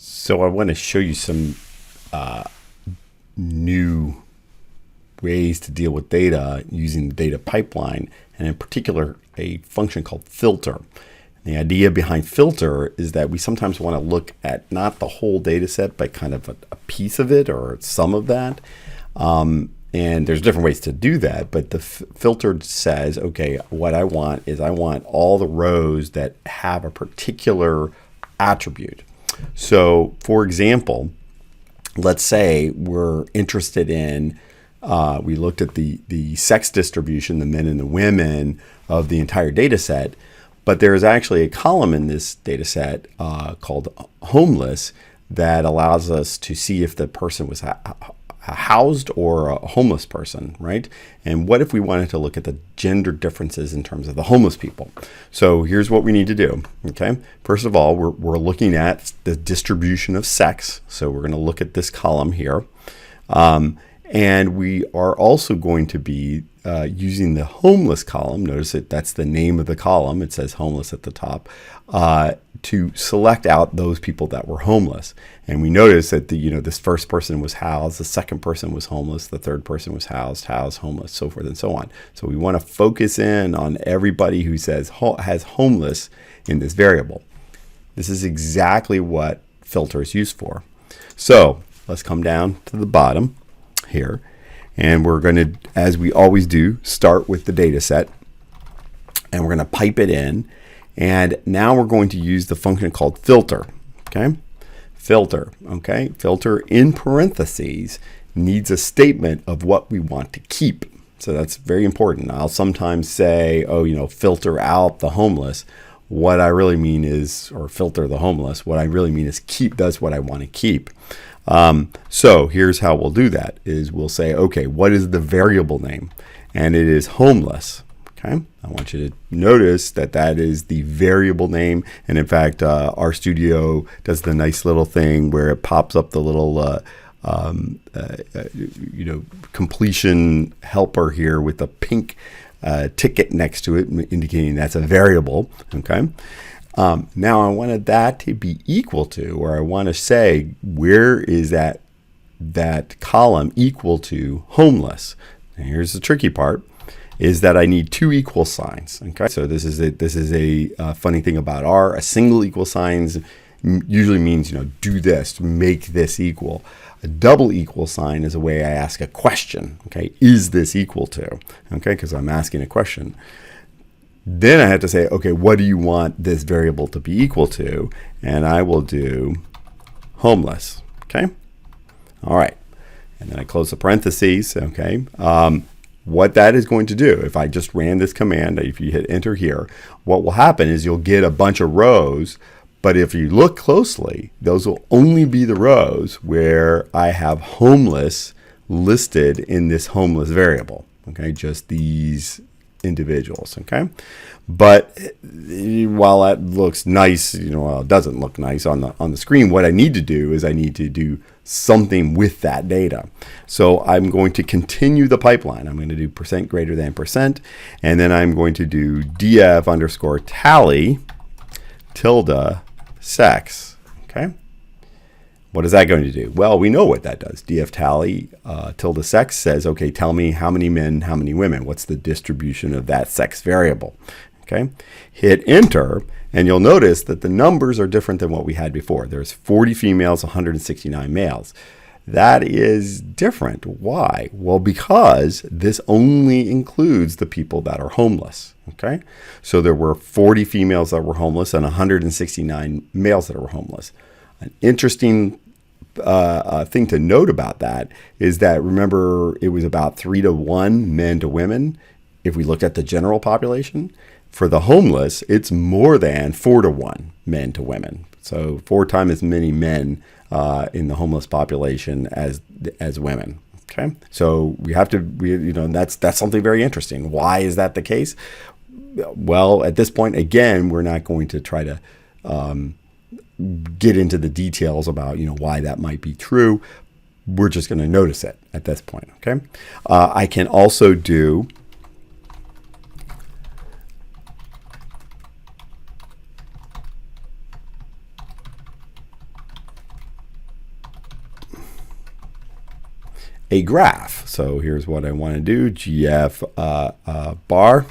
So I want to show you some new ways to deal with data using the data pipeline, and in particular, a function called filter. The idea behind filter is that we sometimes want to look at not the whole data set, but kind of a piece of it or some of that. And there's different ways to do that, but the filter says, okay, what I want is I want all the rows that have a particular attribute. So for example, let's say we're interested in, we looked at the sex distribution, the men and the women of the entire data set, but there's actually a column in this data set called homeless that allows us to see if the person was a housed or a homeless person, right? And what if we wanted to look at the gender differences in terms of the homeless people? So here's what we need to do, okay? First of all, we're looking at the distribution of sex. So we're going to look at this column here. And we are also going to be using the homeless column. Notice that that's the name of the column. It says homeless at the top, to select out those people that were homeless. And we notice that this first person was housed, the second person was homeless, the third person was housed, homeless, so forth and so on. So we want to focus in on everybody who says has homeless in this variable. This is exactly what filter is used for. So let's come down to the bottom here, and we're going to, as we always do, start with the data set, and we're going to pipe it in. And now we're going to use the function called filter. Okay, filter. Okay, filter in parentheses needs a statement of what we want to keep. So that's very important. I'll sometimes say, filter out the homeless. What I really mean is, or filter the homeless. What I really mean is keep does what I want to keep. So here's how we'll do that: is we'll say, okay, what is the variable name? And it is homeless. Okay, I want you to notice that that is the variable name. And in fact, RStudio does the nice little thing where it pops up the little, completion helper here with a pink ticket next to it, indicating that's a variable. Okay. Now I wanted that to be equal to, or I want to say, where is that column equal to homeless? And here's the tricky part, is that I need two equal signs. Okay, so this is a funny thing about R. A single equal signs usually means do this to make this equal. A double equal sign is a way I ask a question. Okay, is this equal to? Okay, because I'm asking a question. Then I have to say, okay, what do you want this variable to be equal to? And I will do homeless. Okay, all right, and then I close the parentheses. Okay. What that is going to do, if I just ran this command, if you hit enter here, what will happen is you'll get a bunch of rows, but if you look closely, those will only be the rows where I have homeless listed in this homeless variable. Okay, just these individuals. Okay, but while that looks nice, it doesn't look nice on the screen. What I need to do is I need to do something with that data. So I'm going to continue the pipeline. I'm going to do % greater than %, and then I'm going to do df underscore tally tilde sex. Okay. What is that going to do? Well, we know what that does. df tally tilde sex says, okay, tell me how many men, how many women. What's the distribution of that sex variable? Okay. Hit enter, and you'll notice that the numbers are different than what we had before. There's 40 females, 169 males. That is different. Why? Well, because this only includes the people that are homeless. Okay. So there were 40 females that were homeless and 169 males that were homeless. An interesting thing to note about that is that, remember, it was about 3 to 1 men to women. If we looked at the general population, for the homeless, it's more than 4 to 1 men to women. So 4 times as many men in the homeless population as women. Okay, so we have to, that's something very interesting. Why is that the case? Well, at this point, again, we're not going to try to get into the details about why that might be true. We're just going to notice it at this point. Okay, I can also do a graph. So here's what I want to do, GF bar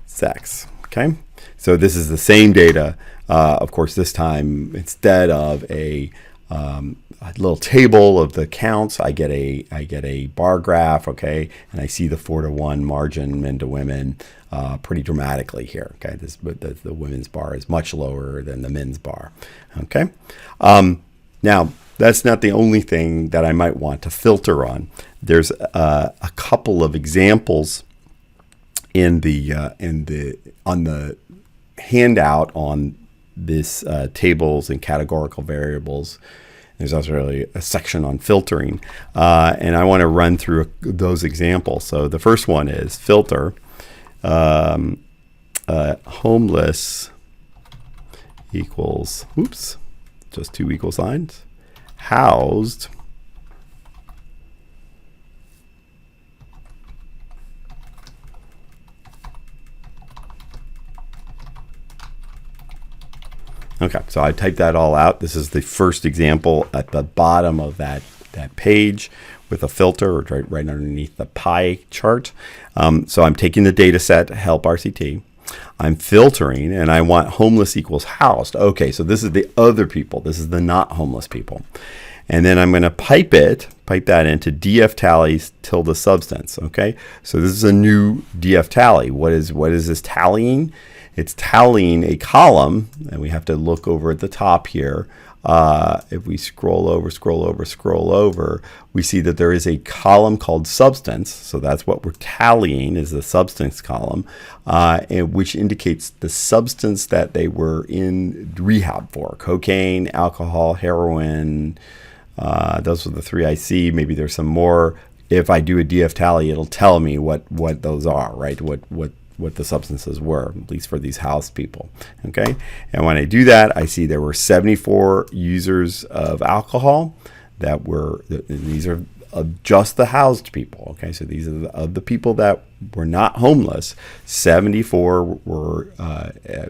sex. Okay, so this is the same data. Of course, this time instead of a little table of the counts, I get a bar graph. Okay, and I see the 4-to-1 margin men to women pretty dramatically here. Okay, but the women's bar is much lower than the men's bar. Okay, now that's not the only thing that I might want to filter on. There's a couple of examples on the handout on this tables and categorical variables. There's also really a section on filtering, and I want to run through those examples. So the first one is filter homeless equals, oops, just two equal signs, housed Okay, so I typed that all out. This is the first example at the bottom of that page with a filter right underneath the pie chart. So I'm taking the data set, help RCT. I'm filtering, and I want homeless equals housed. Okay, so this is the other people. This is the not homeless people. And then I'm going to pipe that into df tallies tilde substance. Okay, so this is a new df tally. What is this tallying? It's tallying a column, and we have to look over at the top here. If we scroll over, we see that there is a column called substance. So that's what we're tallying, is the substance column, which indicates the substance that they were in rehab for: cocaine, alcohol, heroin. Those are the three I see. Maybe there's some more. If I do a DF tally, it'll tell me what those are, right? What the substances were, at least for these housed people. Okay, and when I do that, I see there were 74 users of alcohol that were, these are of just the housed people. Okay, so these are of the people that were not homeless. 74 were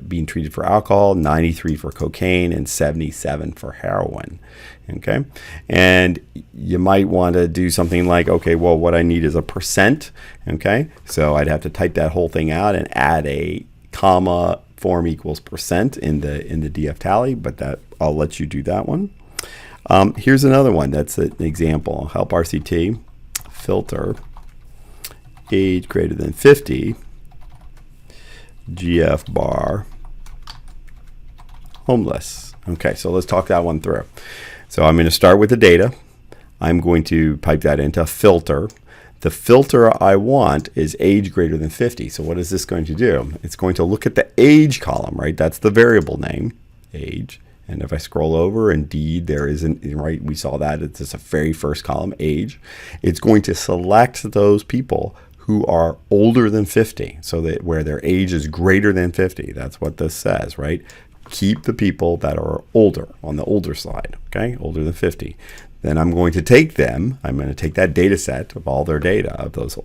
being treated for alcohol, 93 for cocaine, and 77 for heroin. Okay, and you might want to do something like, okay, well, what I need is a percent. Okay, so I'd have to type that whole thing out and add a comma form equals percent in the DF tally, but that I'll let you do that one. Here's another one. That's an example. Help RCT, filter, age greater than 50, GF bar, homeless. Okay, so let's talk that one through. So I'm going to start with the data. I'm going to pipe that into a filter. The filter I want is age greater than 50. So what is this going to do? It's going to look at the age column, right? That's the variable name, age. And if I scroll over, indeed, there isn't, right? We saw that. It's just a very first column, age. It's going to select those people who are older than 50, so that where their age is greater than 50. That's what this says, right? Keep the people that are older, on the older side, okay? Older than 50. Then I'm going to take them, I'm going to take that data set of all their data of those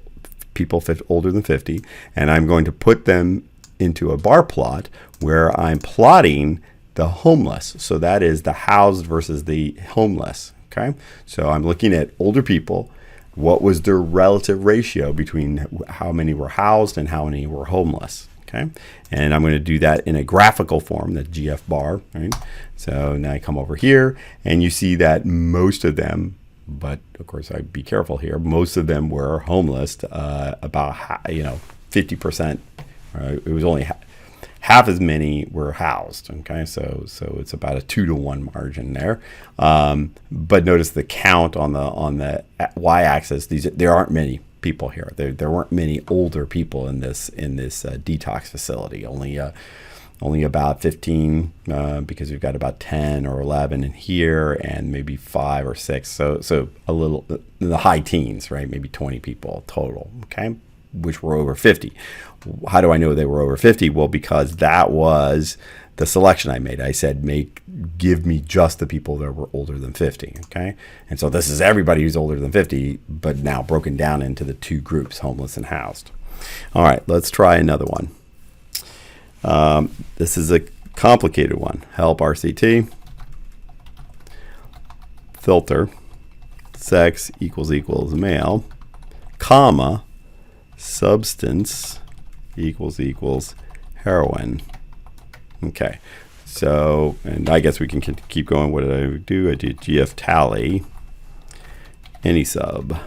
people older than 50, and I'm going to put them into a bar plot where I'm plotting the homeless. So that is the housed versus the homeless. Okay, so I'm looking at older people. What was their relative ratio between how many were housed and how many were homeless? Okay, and I'm going to do that in a graphical form, the GF bar. Right. So now I come over here, and you see that most of them, but of course I'd be careful here. Most of them were homeless. About 50%. It was only half as many were housed. Okay, so it's about a 2-to-1 margin there. But notice the count on the y-axis. There aren't many people here. There weren't many older people in this detox facility. Only about 15, because we've got about 10 or 11 in here, and maybe 5 or 6. So a little in the high teens, right? Maybe 20 people total. Okay, which were over 50. How do I know they were over 50? Well, because that was the selection I made. I said, give me just the people that were older than 50. Okay, and so this is everybody who's older than 50, but now broken down into the two groups, homeless and housed. All right, let's try another one. This is a complicated one. Help RCT, filter, sex equals male, comma, substance equals heroin. Okay, so, and I guess we can keep going. What did I do? I did GF tally, any sub.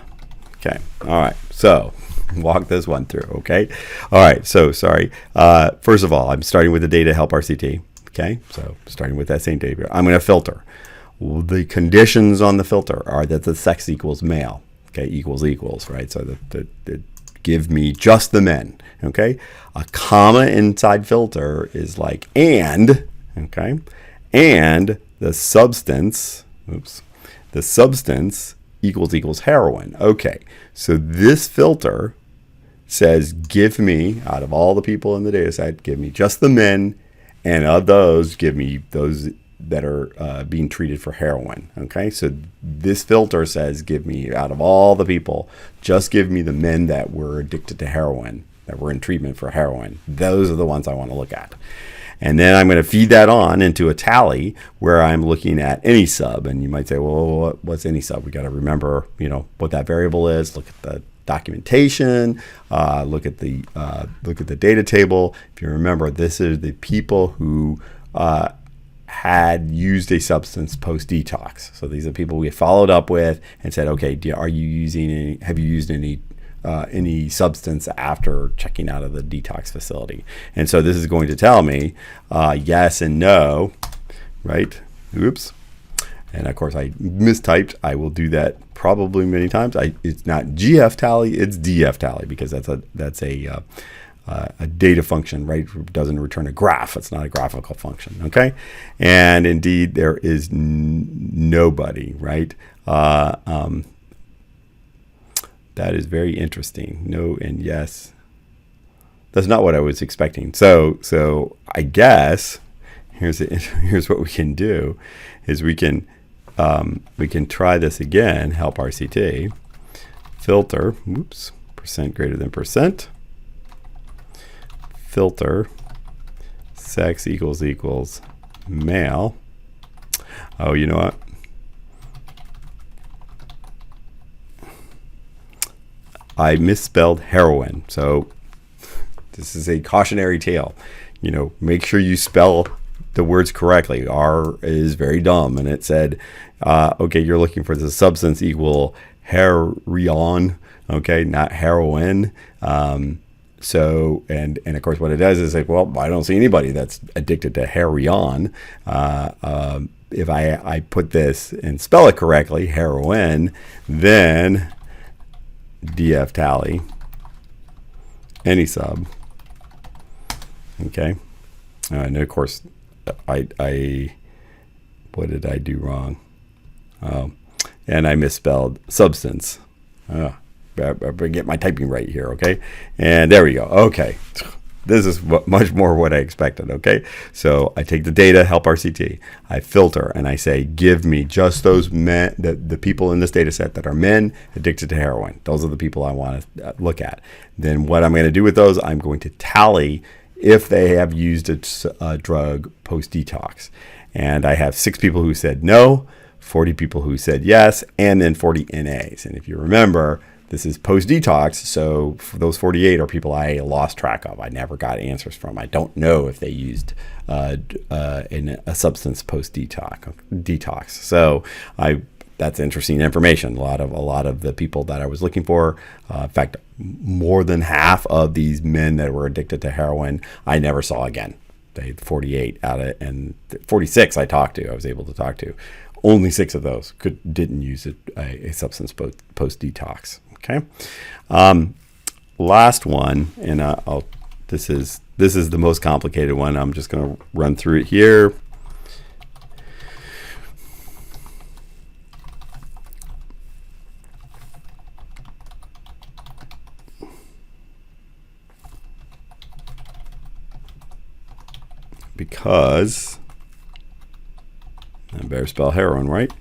Okay, all right, so walk this one through, okay? All right, so sorry. First of all, I'm starting with the data help RCT, okay? So starting with that same data, I'm going to filter. The conditions on the filter are that the sex equals male, okay? Equals, right? So that give me just the men, okay? A comma inside filter is like and, okay? And the substance, the substance equals heroin. Okay, so this filter says give me, out of all the people in the data set, give me just the men, and of those, give me those that are being treated for heroin. Okay, so this filter says give me, out of all the people, just give me the men that were addicted to heroin, that were in treatment for heroin. Those are the ones I want to look at. And then I'm going to feed that on into a tally where I'm looking at any sub. And you might say, well, what's any sub? We got to remember, what that variable is. Look at the documentation. Look at the data table. If you remember, this is the people who had used a substance post detox. So these are people we followed up with and said, okay, have you used any substance after checking out of the detox facility? And so this is going to tell me yes and no, right? Oops. And of course I mistyped. I will do that probably many times. It's not GF tally, it's DF tally, because that's a data function, right? It doesn't return a graph. It's not a graphical function, okay? And indeed there is nobody, right? That is very interesting. No and yes. That's not what I was expecting. So I guess here's what we can do is we can try this again. Help RCT filter. Oops. Percent greater than percent. Filter sex equals male. Oh, you know what? I misspelled heroin. So this is a cautionary tale. Make sure you spell the words correctly. R is very dumb. And it said, okay, you're looking for the substance equal heroin, okay, not heroin. So, and of course what it does is like, well, I don't see anybody that's addicted to heroin. If I put this and spell it correctly, heroin, then DF tally, any sub, okay, and of course, I what did I do wrong? And I misspelled substance. I better get my typing right here, okay? And there we go. Okay, this is much more what I expected, okay? So I take the data, help RCT, I filter, and I say, give me just those men, the people in this data set that are men addicted to heroin. Those are the people I want to look at. Then what I'm going to do with those, I'm going to tally if they have used a drug post-detox. And I have 6 people who said no, 40 people who said yes, and then 40 NAs. And if you remember, this is post-detox, so those 48 are people I lost track of. I never got answers from. I don't know if they used a substance post-detox. So that's interesting information. A lot of the people that I was looking for, in fact, more than half of these men that were addicted to heroin, I never saw again. They 48 out of, and 46 I was able to talk to. Only 6 of those didn't use a substance post-detox. Okay. Last one, and this is the most complicated one. I'm just going to run through it here. Because I better spell heroin right.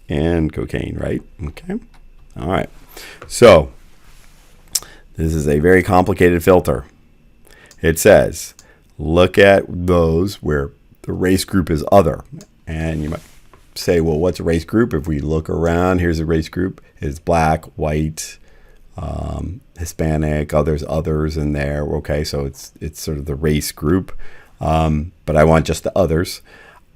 And cocaine, right? Okay. All right. So this is a very complicated filter. It says, look at those where the race group is other. And you might say, well, what's a race group? If we look around, here's a race group. It's black, white, Hispanic, others in there. Okay, so it's sort of the race group. But I want just the others.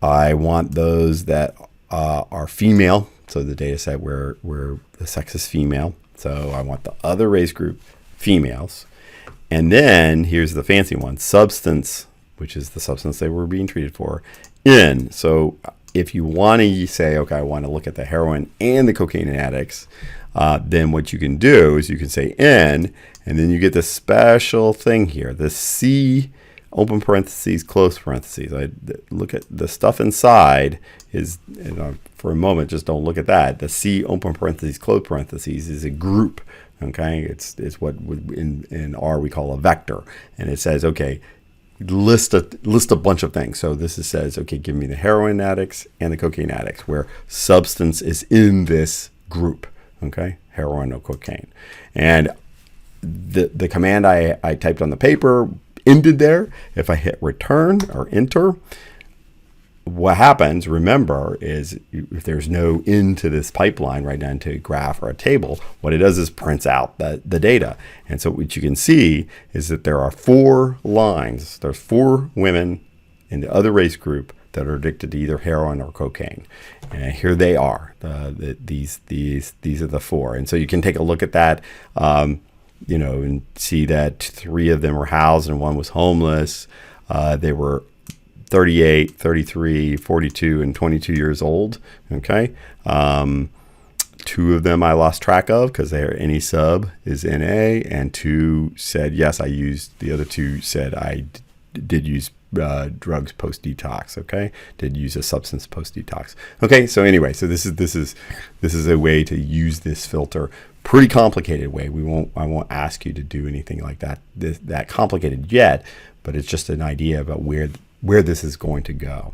I want those that are female. So the data set where the sex is female. So I want the other race group, females. And then here's the fancy one, substance, which is the substance they were being treated for, in. So if you want to say, okay, I want to look at the heroin and the cocaine addicts, then what you can do is you can say in, and then you get this special thing here, the C, open parentheses, close parentheses. I look at the stuff inside is, for a moment, just don't look at that. The C, open parentheses, close parentheses is a group. Okay, it's what in R we call a vector, and it says, okay, list a bunch of things. So this says, okay, give me the heroin addicts and the cocaine addicts, where substance is in this group. Okay, heroin or cocaine, and the command I typed on the paper ended there. If I hit return or enter, what happens, remember, is if there's no end to this pipeline right down to a graph or a table, what it does is prints out the data. And so what you can see is that there are 4 lines. There's 4 women in the other race group that are addicted to either heroin or cocaine. And here they are. These are the 4. And so you can take a look at that, and see that 3 of them were housed and 1 was homeless. They were 38, 33, 42, and 22 years old. Okay. 2 of them I lost track of because any sub is NA, and 2 said, yes, I used, the other 2 said I did use drugs post detox. Okay. Did use a substance post detox. Okay. So anyway, so this is a way to use this filter. Pretty complicated way. I won't ask you to do anything like that complicated yet, but it's just an idea about where this is going to go.